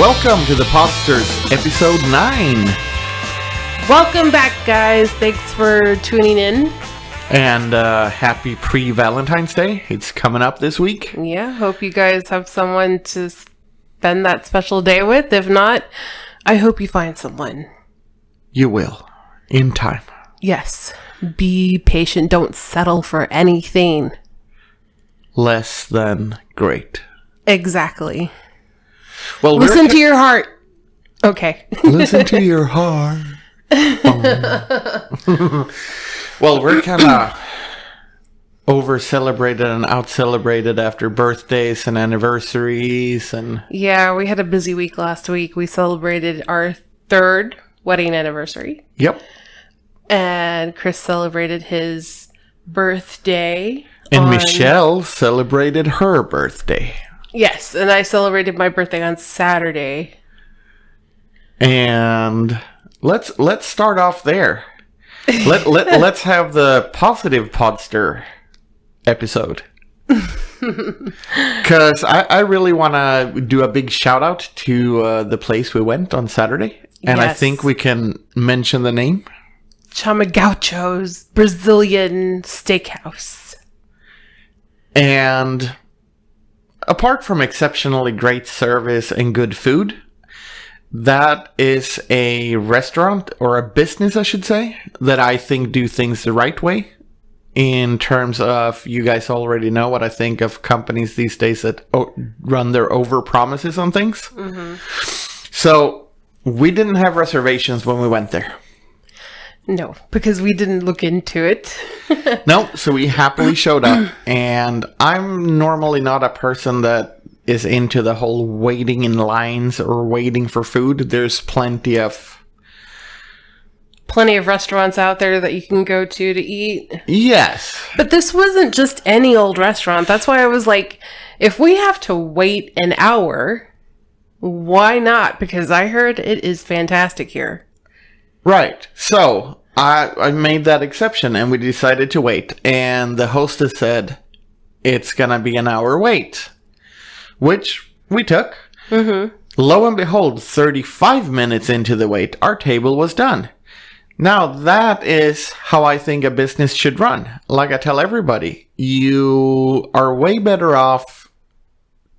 Welcome to the Podsterz, episode 9. Welcome back, guys. Thanks for tuning in. And happy pre-Valentines Day. It's coming up this week. Yeah, hope you guys have someone to spend that special day with. If not, I hope you find someone. You will, in time. Yes. Be patient. Don't settle for anything. Less than great. Exactly. Well, listen to your heart. Okay. Listen to your heart. Well, we're kind of over-celebrated and out-celebrated after birthdays and anniversaries. And yeah, we had a busy week last week. We celebrated our 3rd wedding anniversary. Yep. And Chris celebrated his birthday. And Michelle celebrated her birthday. Yes, and I celebrated my birthday on Saturday. And let's start off there. Let's have the positive Podster episode. Because I really want to do a big shout out to the place we went on Saturday. And yes. I think we can mention the name. Chamagaucho's Brazilian Steakhouse. And apart from exceptionally great service and good food, that is a restaurant, or a business, I should say, that I think do things the right way. In terms of, you guys already know what I think of companies these days that run their over-promises on things. Mm-hmm. So, we didn't have reservations when we went there. No, because we didn't look into it. No, so we happily showed up. And I'm normally not a person that is into the whole waiting in lines or waiting for food. There's plenty of restaurants out there that you can go to eat. Yes. But this wasn't just any old restaurant. That's why I was like, if we have to wait an hour, why not? Because I heard it is fantastic here. Right. So I made that exception and we decided to wait. And the hostess said, it's going to be an hour wait. Which we took. Mm-hmm. Lo and behold, 35 minutes into the wait, our table was done. Now, that is how I think a business should run. Like I tell everybody, you are way better off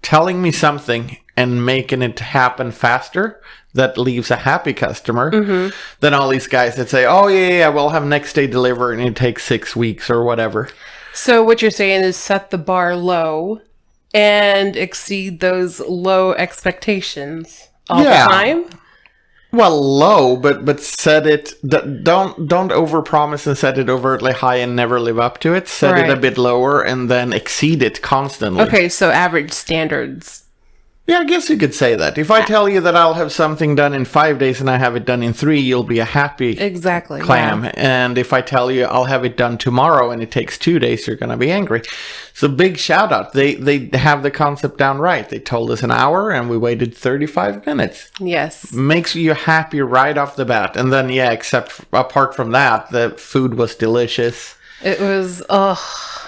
telling me something and making it happen faster that leaves a happy customer than all these guys that say, oh, yeah, we'll have next day delivery and it takes 6 weeks or whatever. So what you're saying is set the bar low and exceed those low expectations all the time? Well, low, but set it. Don't overpromise and set it overtly high and never live up to it. Set it a bit lower and then exceed it constantly. Okay, so average standards. Yeah, I guess you could say that. If I tell you that I'll have something done in 5 days and I have it done in 3, you'll be a happy clam. Yeah. And if I tell you I'll have it done tomorrow and it takes 2 days, you're going to be angry. So big shout out. They have the concept down right. They told us an hour and we waited 35 minutes. Yes. Makes you happy right off the bat. And then, apart from that, the food was delicious. It was,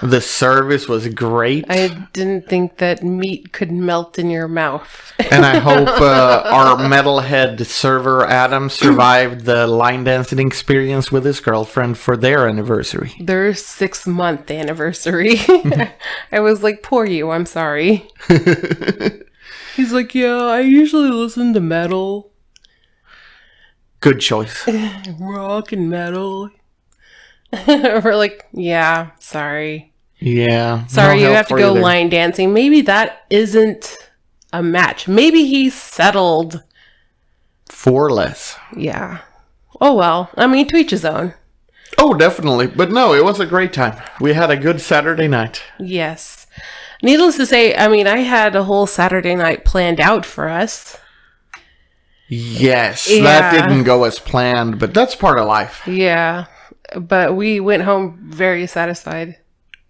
The service was great. I didn't think that meat could melt in your mouth. And I hope our metalhead server, Adam, survived the line dancing experience with his girlfriend for their anniversary. Their 6-month anniversary. I was like, poor you, I'm sorry. He's like, yeah, I usually listen to metal. Good choice. Rock and metal. We're like, yeah, sorry. Yeah. Sorry, you have to go line dancing. Maybe that isn't a match. Maybe he settled for less. Yeah. Oh, well. I mean, to each his own. Oh, definitely. But no, it was a great time. We had a good Saturday night. Yes. Needless to say, I mean, I had a whole Saturday night planned out for us. Yes. That didn't go as planned, but that's part of life. Yeah. But we went home very satisfied.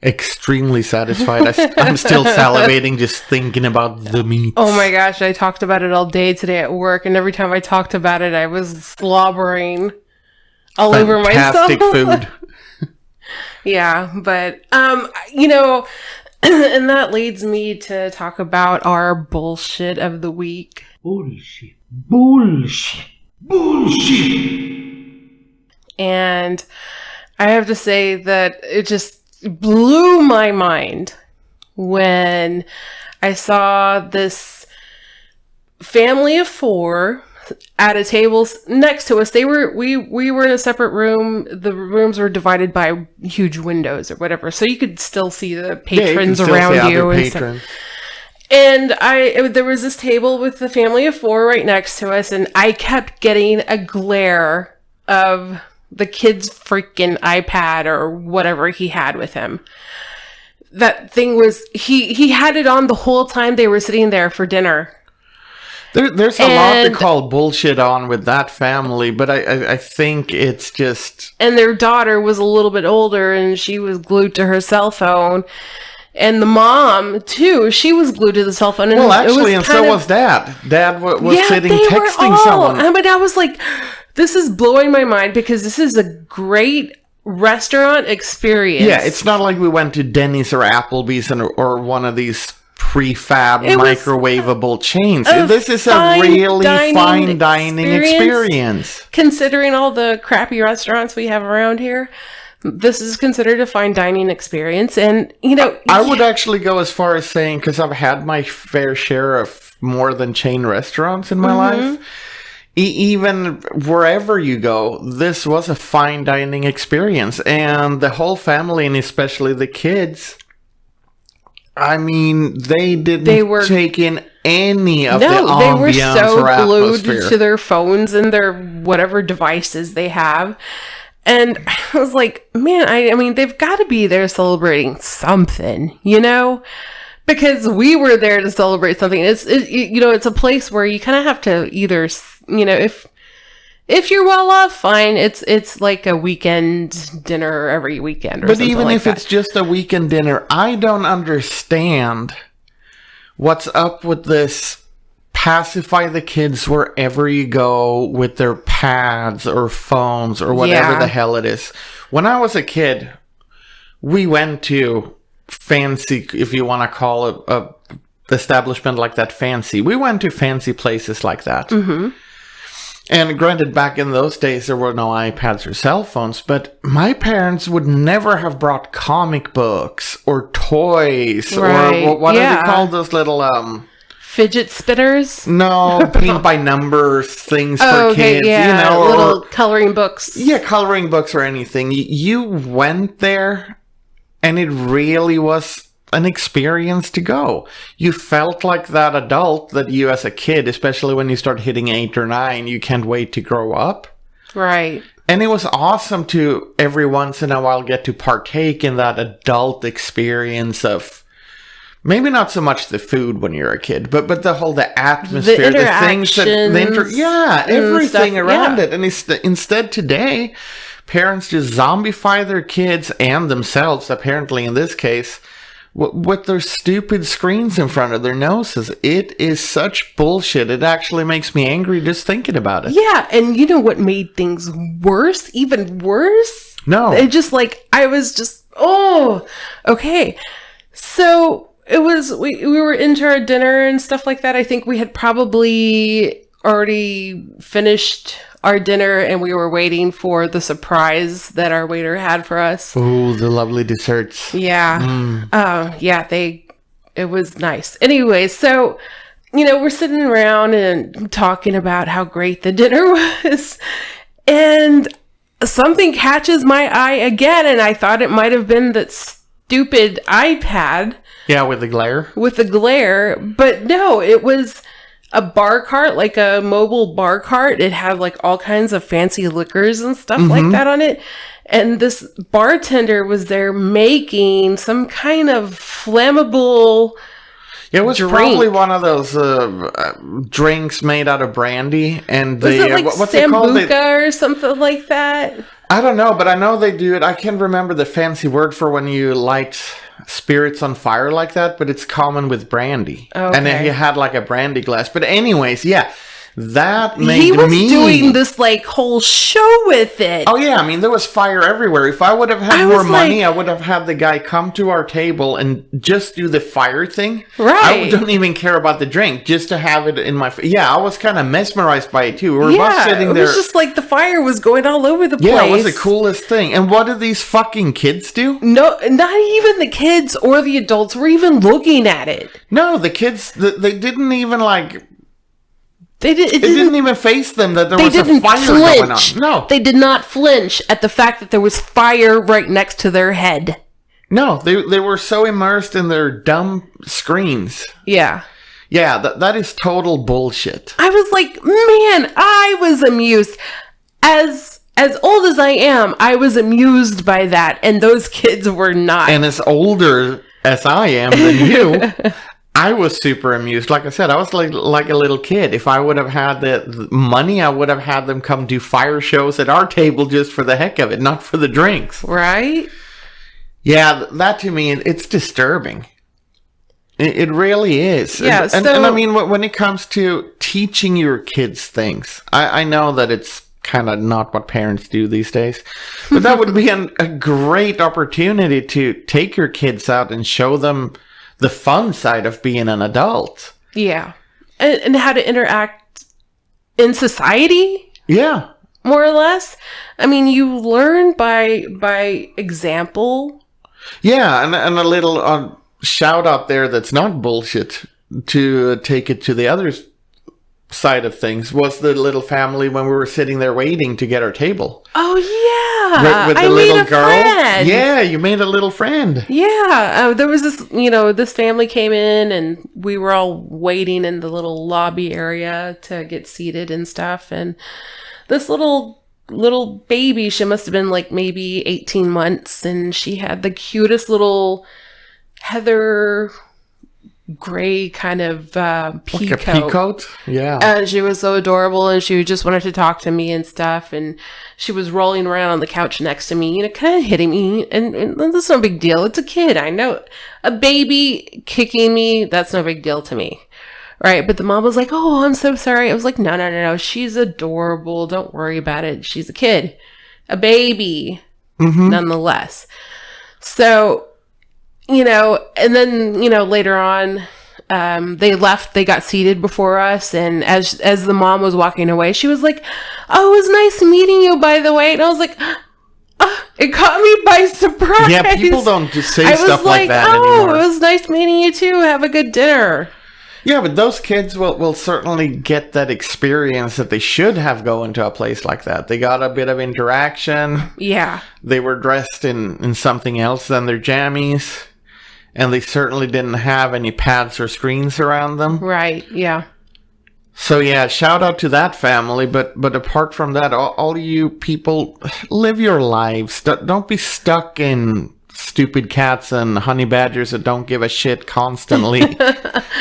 Extremely satisfied. I'm still salivating just thinking about the meat. Oh my gosh, I talked about it all day today at work, and every time I talked about it, I was slobbering all over myself. Fantastic food. Yeah, but, and that leads me to talk about our bullshit of the week. Bullshit. Bullshit. Bullshit. And I have to say that it just blew my mind when I saw this family of 4 at a table next to us. We were in a separate room. The rooms were divided by huge windows or whatever, so you could still see the patrons around you and stuff. And there was this table with the family of 4 right next to us, and I kept getting a glare of the kid's freaking iPad or whatever he had with him. That thing was, he had it on the whole time they were sitting there for dinner. There's a lot to call bullshit on with that family, but I think it's just... And their daughter was a little bit older, and she was glued to her cell phone. And the mom, too, she was glued to the cell phone. And well, actually, and so was Dad. Dad was sitting texting someone. I mean, I was like, this is blowing my mind because this is a great restaurant experience. Yeah, it's not like we went to Denny's or Applebee's or one of these prefab microwavable chains. This is a really fine dining experience. Considering all the crappy restaurants we have around here, this is considered a fine dining experience. And, I would actually go as far as saying, because I've had my fair share of more than chain restaurants in my life, even wherever you go, this was a fine dining experience. And the whole family, and especially the kids, I mean, they take in any of the ambiance. They were so glued to their phones and their whatever devices they have. And I was like, man, I mean, they've got to be there celebrating something, because we were there to celebrate something. It's a place where you kind of have to either, if you're well off, fine. It's like a weekend dinner every weekend or something like that. But even if it's just a weekend dinner, I don't understand what's up with this pacify the kids wherever you go with their pads or phones or whatever the hell it is. When I was a kid, we went to fancy, if you want to call it a establishment like that fancy. We went to fancy places like that. Mm-hmm. And granted, back in those days, there were no iPads or cell phones, but my parents would never have brought comic books or toys or what are they called? Those little... fidget spinners? No, paint by numbers, things for kids. Yeah, little coloring books. Yeah, coloring books or anything. You went there, and it really was an experience to go. You felt like that adult that you as a kid, especially when you start hitting 8 or 9, you can't wait to grow up. Right. And it was awesome to every once in a while get to partake in that adult experience of maybe not so much the food when you're a kid, but the atmosphere, the things that everything around it. And instead today, parents just zombify their kids and themselves, apparently in this case, with their stupid screens in front of their noses. It is such bullshit. It actually makes me angry just thinking about it. Yeah, and you know what made things worse? Even worse? No. It just I was just, okay. So it was, we were into our dinner and stuff like that. I think we had probably already finished our dinner and we were waiting for the surprise that our waiter had for us. Oh, the lovely desserts. Yeah. It was nice. Anyway, so, we're sitting around and talking about how great the dinner was. And something catches my eye again. And I thought it might have been that stupid iPad. Yeah, with the glare. But no, it was a bar cart, like a mobile bar cart. It had all kinds of fancy liquors and stuff like that on it. And this bartender was there making some kind of flammable It was probably one of those drinks made out of brandy. And was it what's Sambuca it called? Or something like that? I don't know, but I know they do it. I can't remember the fancy word for when you light spirits on fire like that, but it's common with brandy. Okay. And then you had a brandy glass. But anyways, yeah, That made He was me doing this like whole show with it. Oh yeah, I mean there was fire everywhere. If I would have had more money, I would have had the guy come to our table and just do the fire thing. Right. I don't even care about the drink, just to have it in my. Yeah, I was kind of mesmerized by it too. We were both sitting there. It was just like the fire was going all over the place. Yeah, it was the coolest thing. And what did these fucking kids do? No, not even the kids or the adults were even looking at it. No, the kids, they didn't even like. It didn't even face them that there was a fire going on. No. They did not flinch at the fact that there was fire right next to their head. No, they were so immersed in their dumb screens. Yeah. Yeah, that is total bullshit. I was like, man, I was amused. As old as I am, I was amused by that, and those kids were not. And as older as I am than you, I was super amused. Like I said, I was like a little kid. If I would have had the money, I would have had them come do fire shows at our table just for the heck of it, not for the drinks. Right? Yeah, that to me, it's disturbing. It really is. Yeah, and I mean, when it comes to teaching your kids things, I know that it's kind of not what parents do these days, but that would be a great opportunity to take your kids out and show them the fun side of being an adult. Yeah. And how to interact in society? Yeah. More or less. I mean, you learn by example. Yeah, and a little shout out there that's not bullshit to take it to the other side of things was the little family when we were sitting there waiting to get our table. Oh, yeah. With the I little made a girl. friend. Yeah, you made a little friend. Yeah. There was this family came in and we were all waiting in the little lobby area to get seated and stuff. And this little baby, she must have been like maybe 18 months. And she had the cutest little heather gray kind of pea Like a pea coat? Yeah. And she was so adorable, and she just wanted to talk to me and stuff, and she was rolling around on the couch next to me, kind of hitting me, and that's no big deal. It's a kid, I know. A baby kicking me, that's no big deal to me. Right, but the mom was like, oh, I'm so sorry. I was like, no, she's adorable. Don't worry about it. She's a kid. A baby, nonetheless. So, and then, later on, they left, they got seated before us. And as the mom was walking away, she was like, oh, it was nice meeting you, by the way. And I was like, it caught me by surprise. Yeah, people don't just say stuff like that anymore. anymore. It was nice meeting you too. Have a good dinner. Yeah, but those kids will certainly get that experience that they should have going to a place like that. They got a bit of interaction. Yeah. They were dressed in something else than their jammies. And they certainly didn't have any pads or screens around them. Right, yeah. So yeah, shout out to that family. But apart from that, all you people, live your lives. Don't be stuck in stupid cats and honey badgers that don't give a shit constantly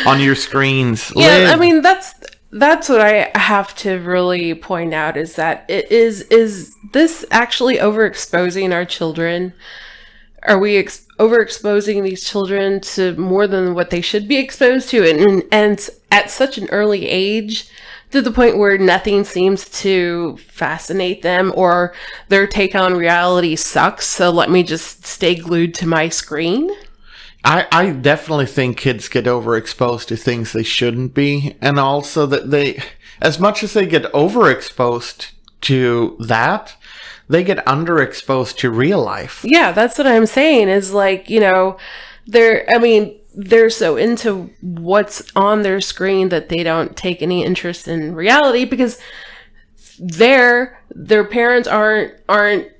on your screens. Yeah, Live. I mean, that's what I have to really point out is that it is this actually overexposing our children? Are we overexposing these children to more than what they should be exposed to, and at such an early age, to the point where nothing seems to fascinate them, or their take on reality sucks, so let me just stay glued to my screen? I definitely think kids get overexposed to things they shouldn't be, and also that they, as much as they get overexposed to that, they get underexposed to real life. Yeah, that's what I'm saying, is like, they're so into what's on their screen that they don't take any interest in reality, because their parents aren't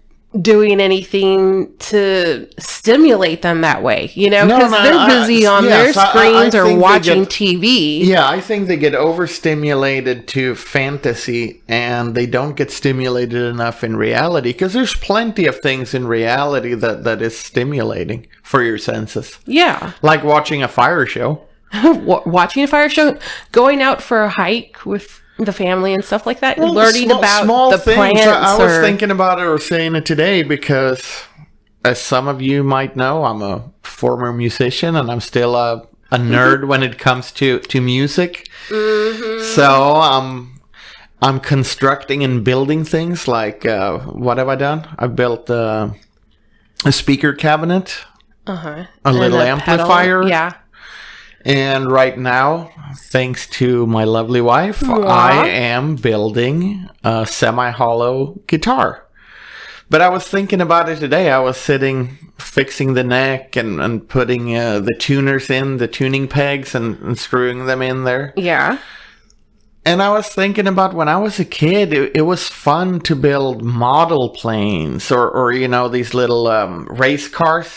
doing anything to stimulate them that way, because they're busy on their screens or watching TV. Yeah, I think they get overstimulated to fantasy, and they don't get stimulated enough in reality, because there's plenty of things in reality that is stimulating for your senses. Yeah. Like watching a fire show. Watching a fire show, going out for a hike with the family and stuff like that, learning about the plants. I was thinking about it or saying it today because, as some of you might know, I'm a former musician and I'm still a nerd when it comes to music. Mm-hmm. So I'm constructing and building things like, what have I done? I built a speaker cabinet, a little amplifier. Pedal. Yeah. And right now, thanks to my lovely wife, I am building a semi-hollow guitar. But I was thinking about it today. I was sitting, fixing the neck and putting the tuners in, the tuning pegs and screwing them in there. Yeah. And I was thinking about when I was a kid, it was fun to build model planes or these little race cars.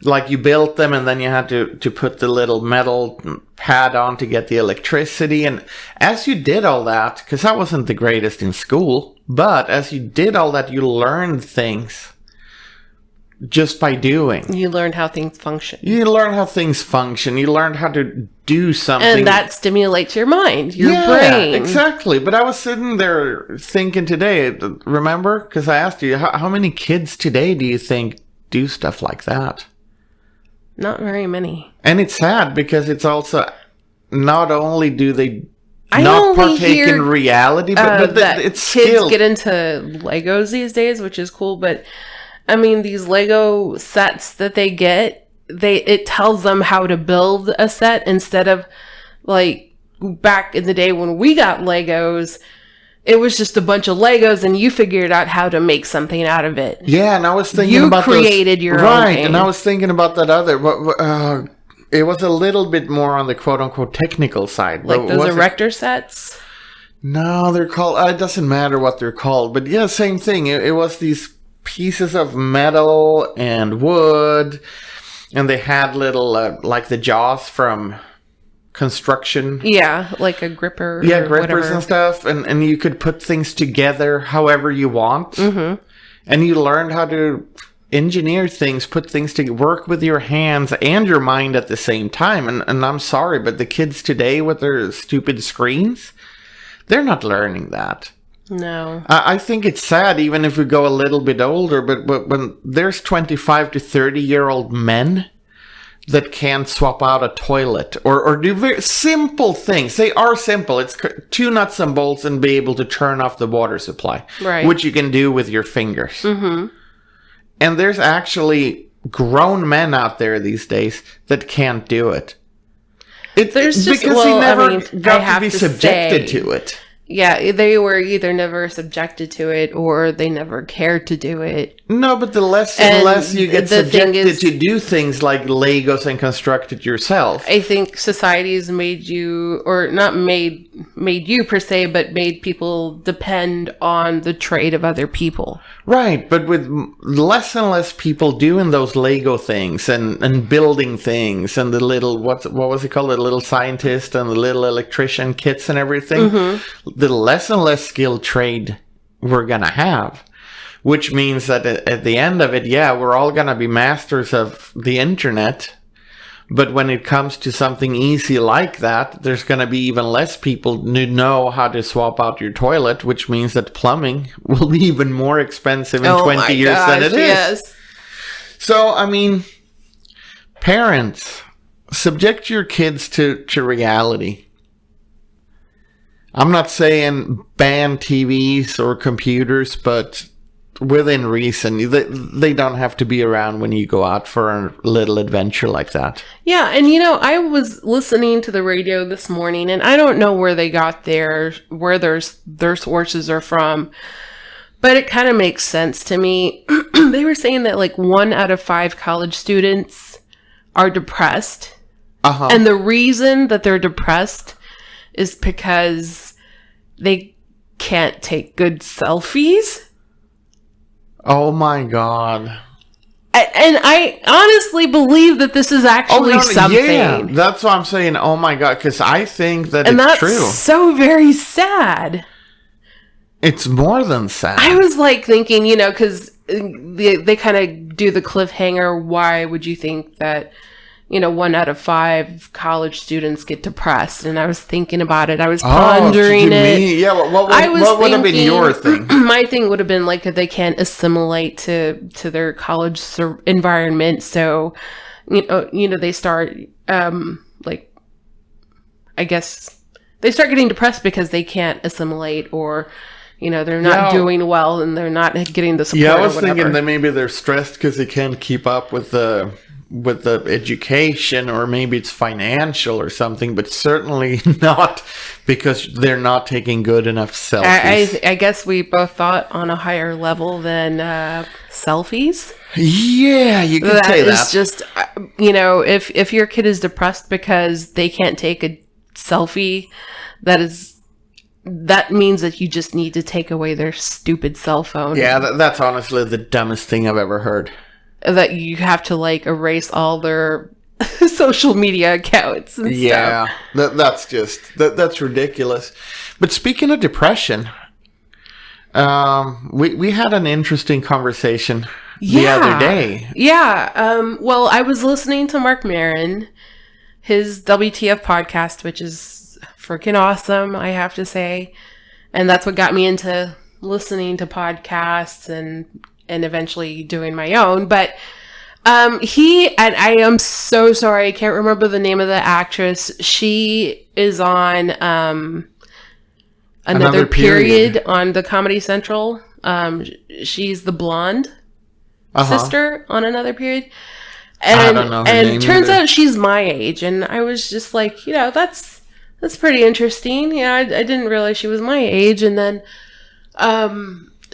Like you built them and then you had to put the little metal pad on to get the electricity. And as you did all that, because I wasn't the greatest in school, but as you did all that, you learned things just by doing. You learned how things function. You learned how things function. You learned how to do something. And that stimulates your mind, your brain. Exactly. But I was sitting there thinking today, remember? Because I asked you, how many kids today do you think do stuff like that? Not very many. And it's sad because it's also not only do they not partake in reality, but it's kids skill. Get into Legos these days, which is cool. But I mean, these Lego sets that they get, it tells them how to build a set instead of like back in the day when we got Legos. It was just a bunch of Legos, and you figured out how to make something out of it. Yeah, and I was thinking you about created your own thing. And I was thinking about that other. It was a little bit more on the quote unquote technical side, like those erector sets. No, they're called. It doesn't matter what they're called, but yeah, same thing. It was these pieces of metal and wood, and they had little like the jaws from construction. Yeah, like a gripper. Yeah, or grippers whatever. and stuff. And you could put things together however you want. Mm-hmm. And you learned how to engineer things, put things to work with your hands and your mind at the same time. And I'm sorry, but the kids today with their stupid screens, they're not learning that. No. I think it's sad even if we go a little bit older, but when there's 25 to 30-year-old men that can swap out a toilet or do very simple things. They are simple. It's two nuts and bolts and be able to turn off the water supply, right? Which you can do with your fingers. Mm-hmm. And there's actually grown men out there these days that can't do it. There's just, because well, they never I mean, got to be subjected to it. Yeah, they were either never subjected to it or they never cared to do it. No, but the less and less you get subjected to do things like Legos and construct it yourself. I think society's made you, or not made you per se, but made people depend on the trade of other people. Right, but with less and less people doing those Lego things and building things and the little, what was it called, the little scientist and the little electrician kits and everything, the less and less skilled trade we're going to have. Which means that at the end of it, yeah, we're all going to be masters of the internet. But when it comes to something easy like that, there's going to be even less people who know how to swap out your toilet, which means that plumbing will be even more expensive in 20 years than it is. Yes. So, I mean, parents, subject your kids to reality. I'm not saying ban TVs or computers, but within reason, they don't have to be around when you go out for a little adventure like that. Yeah, and I was listening to the radio this morning, and I don't know where they got their sources are from, but it kind of makes sense to me. They were saying that like 1 out of 5 college students are depressed, and the reason that they're depressed is because they can't take good selfies. Oh my God. And I honestly believe that this is actually something. Yeah, that's what I'm saying. Oh my God, because I think that it's true. And that's so very sad. It's more than sad. I was like thinking, because they kind of do the cliffhanger. Why would you think that, 1 out of 5 college students get depressed? And I was thinking about it. I was pondering it. Yeah, what would have been your thing? My thing would have been like that they can't assimilate to their college environment. So, they start, I guess they start getting depressed because they can't assimilate, or they're not doing well and they're not getting the support. Yeah, I was thinking that maybe they're stressed because they can't keep up with the education, or maybe it's financial or something, but certainly not because they're not taking good enough selfies. I guess we both thought on a higher level than selfies. Yeah, you could say that. It's just, if your kid is depressed because they can't take a selfie, that means that you just need to take away their stupid cell phone. Yeah, that's honestly the dumbest thing I've ever heard. That you have to erase all their social media accounts and stuff. That's ridiculous. But speaking of depression, we had an interesting conversation the other day. Yeah. Well, I was listening to Mark Maron, his WTF podcast, which is freaking awesome, I have to say. And that's what got me into listening to podcasts and eventually doing my own. But and I am so sorry, I can't remember the name of the actress. She is on another period on the Comedy Central. She's the blonde sister on another period. And, I don't know her name turns either. out she's my age, and I was just like, that's pretty interesting. I didn't realize she was my age. And then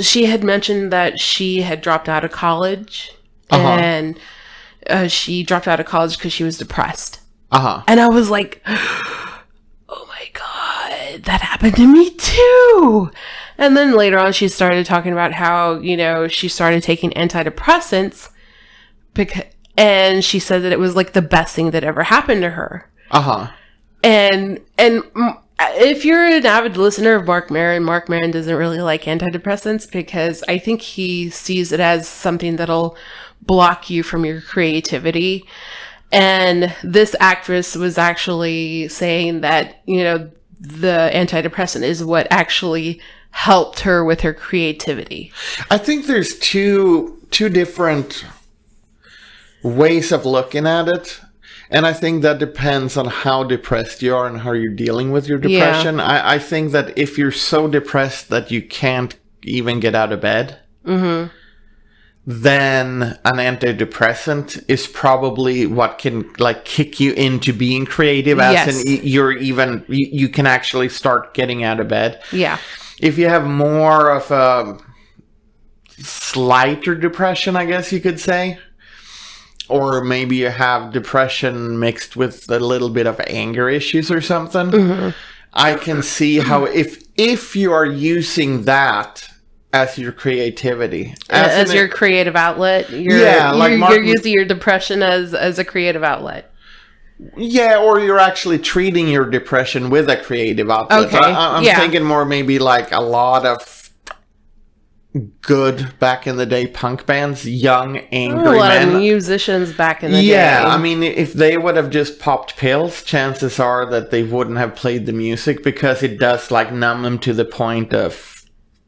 she had mentioned that she had dropped out of college, and she dropped out of college because she was depressed. And I was like, oh my God, that happened to me too. And then later on, she started talking about how, she started taking antidepressants and she said that it was the best thing that ever happened to her. And if you're an avid listener of Mark Maron doesn't really like antidepressants because I think he sees it as something that'll block you from your creativity. And this actress was actually saying that, the antidepressant is what actually helped her with her creativity. I think there's two different ways of looking at it. And I think that depends on how depressed you are and how you're dealing with your depression. Yeah. I think that if you're so depressed that you can't even get out of bed, then an antidepressant is probably what can kick you into being creative. As in you can actually start getting out of bed. Yeah. If you have more of a slighter depression, I guess you could say, or maybe you have depression mixed with a little bit of anger issues or something. I can see how if you are using that as your creativity, as your creative outlet, you're using your depression as a creative outlet. Yeah, or you're actually treating your depression with a creative outlet. Okay. I'm thinking more maybe a lot of good back in the day punk bands, young angry men, musicians back in the day. Yeah, I mean, if they would have just popped pills, chances are that they wouldn't have played the music because it does numb them to the point of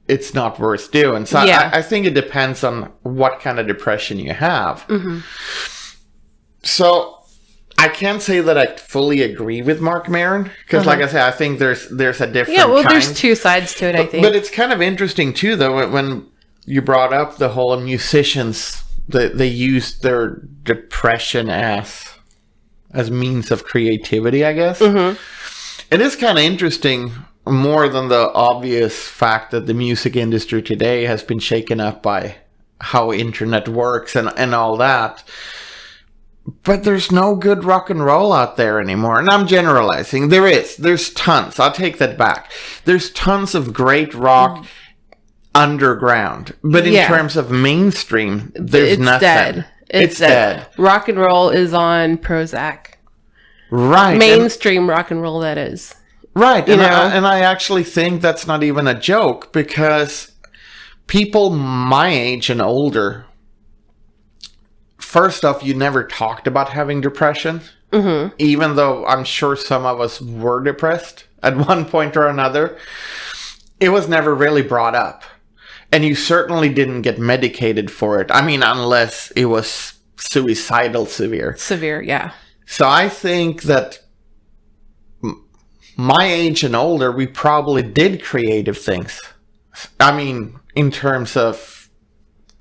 it's not worth doing. So I think it depends on what kind of depression you have. So I can't say that I fully agree with Mark Maron because, like I said, I think there's a different. Yeah, well, there's two sides to it. I think, but it's kind of interesting too, though, when you brought up the whole musicians that they use their depression as means of creativity. I guess it is kind of interesting, more than the obvious fact that the music industry today has been shaken up by how internet works and all that. But there's no good rock and roll out there anymore. And I'm generalizing. There's tons. I'll take that back. There's tons of great rock underground. But in terms of mainstream, there's nothing. Dead. It's dead. Rock and roll is on Prozac. Right. Mainstream rock and roll, that is. Right. And I actually think that's not even a joke because people my age and older, first off, you never talked about having depression, even though I'm sure some of us were depressed at one point or another. It was never really brought up. And you certainly didn't get medicated for it. I mean, unless it was suicidal severe. Severe, yeah. So I think that my age and older, we probably did creative things. I mean, in terms of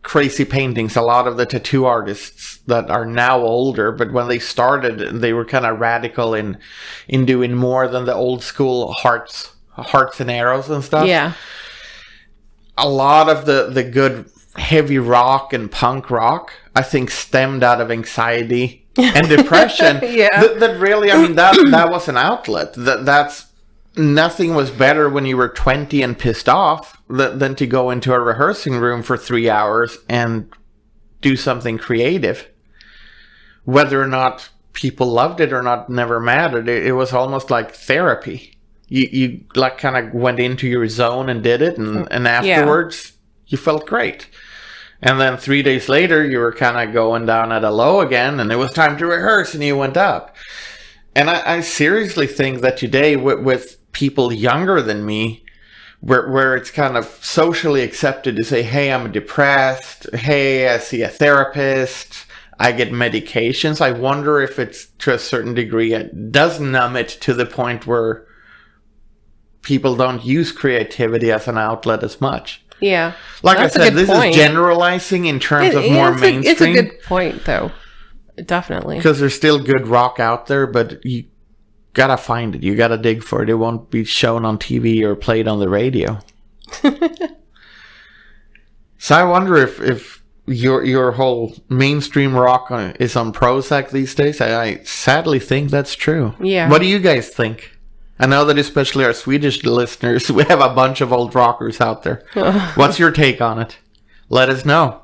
crazy paintings, a lot of the tattoo artists that are now older, but when they started, they were kind of radical in doing more than the old school hearts and arrows and stuff. Yeah. A lot of the good heavy rock and punk rock, I think, stemmed out of anxiety and depression. Yeah. That really, I mean, that was an outlet. That's nothing was better when you were 20 and pissed off than to go into a rehearsing room for 3 hours and do something creative. Whether or not people loved it or not never mattered. It was almost like therapy. You like kind of went into your zone and did it, and afterwards you felt great. And then 3 days later you were kind of going down at a low again, and it was time to rehearse, and you went up. And I seriously think that today with people younger than me, where it's kind of socially accepted to say, hey, I'm depressed, hey, I see a therapist, I get medications. I wonder if it's, to a certain degree, it does numb it to the point where people don't use creativity as an outlet as much. Yeah. Like I said, this is generalizing in terms of more mainstream. It's a good point, though. Definitely. Because there's still good rock out there, but you gotta find it. You gotta dig for it. It won't be shown on TV or played on the radio. So I wonder if your whole mainstream rock is on Prozac these days. I sadly think that's true. Yeah. What do you guys think? I know that especially our Swedish listeners, we have a bunch of old rockers out there. What's your take on it? Let us know.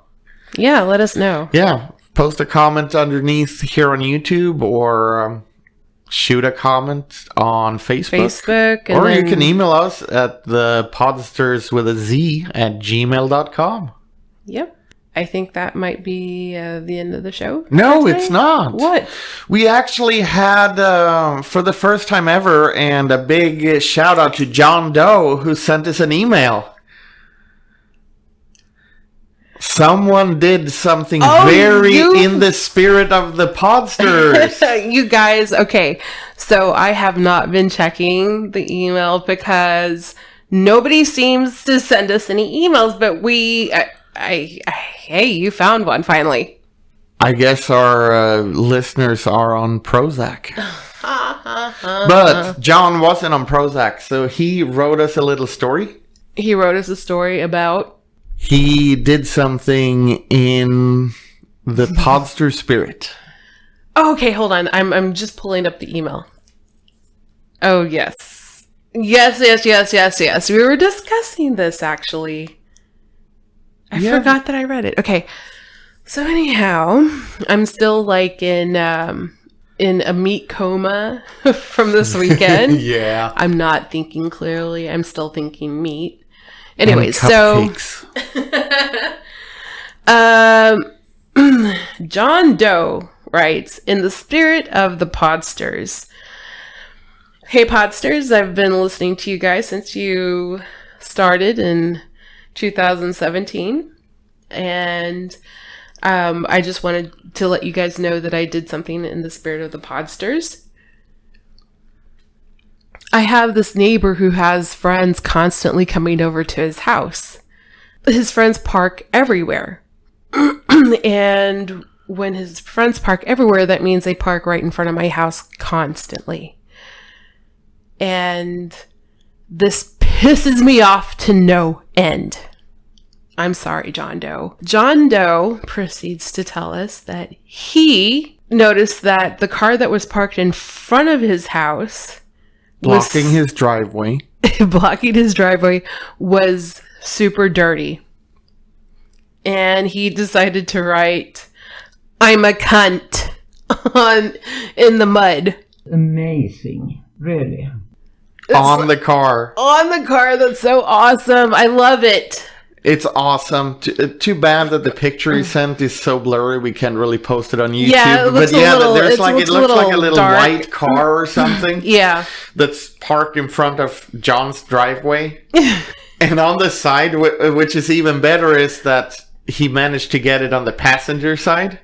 Yeah, let us know. Yeah. Post a comment underneath here on YouTube, or shoot a comment on Facebook. Or you can email us at the Podsterz with a Z at gmail.com. Yep. I think that might be the end of the show. No, it's not. What? We actually had, for the first time ever, and a big shout out to John Doe, who sent us an email. Someone did something in the spirit of the Podsterz. You guys, okay. So I have not been checking the email because nobody seems to send us any emails, but hey, you found one finally. I guess our listeners are on Prozac. But John wasn't on Prozac, so he wrote us a little story. He wrote us a story about... He did something in the Podsterz spirit. Oh, okay, hold on. I'm just pulling up the email. Oh, yes. Yes. We were discussing this, actually. I forgot that I read it. Okay. So anyhow, I'm still like in a meat coma from this weekend. Yeah. I'm not thinking clearly. I'm still thinking meat. Anyway, so John Doe writes, in the spirit of the Podsterz. Hey Podsterz, I've been listening to you guys since you started in 2017, and I just wanted to let you guys know that I did something in the spirit of the Podsterz. I have this neighbor who has friends constantly coming over to his house. His friends park everywhere. And when his friends park everywhere, that means they park right in front of my house constantly. And this pisses me off to no end. I'm sorry, John Doe. John Doe proceeds to tell us that he noticed that the car that was parked in front of his house... blocking his driveway was super dirty. And he decided to write, I'm a cunt, in the mud. Amazing, really. On the car. That's so awesome. I love it. It's awesome. Too bad that the picture he sent is so blurry we can't really post it on YouTube. Yeah, it looks it looks like a little dark. white car or something. Yeah. That's parked in front of John's driveway. And on the side, which is even better, is that he managed to get it on the passenger side.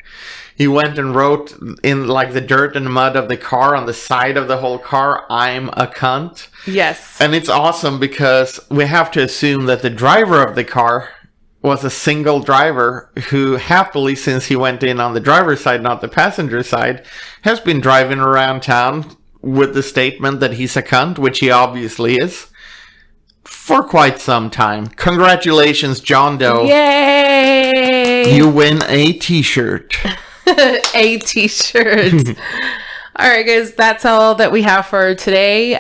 He went and wrote in like the dirt and mud of the car on the side of the whole car, "I'm a cunt." Yes. And it's awesome because we have to assume that the driver of the car was a single driver who happily, since he went in on the driver's side, not the passenger side, has been driving around town with the statement that he's a cunt, which he obviously is, for quite some time. Congratulations, John Doe. Yay! You win a t-shirt. A t-shirt. All right, guys, that's all that we have for today.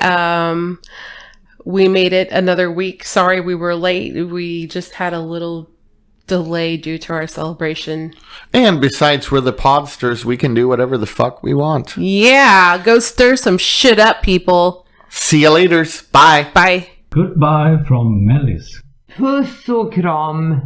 We made it another week. Sorry we were late. We just had a little delay due to our celebration. And besides, we're the Podsters. We can do whatever the fuck we want. Yeah, go stir some shit up, people. See you later. Bye. Bye. Goodbye from Mellis. Puss och kram.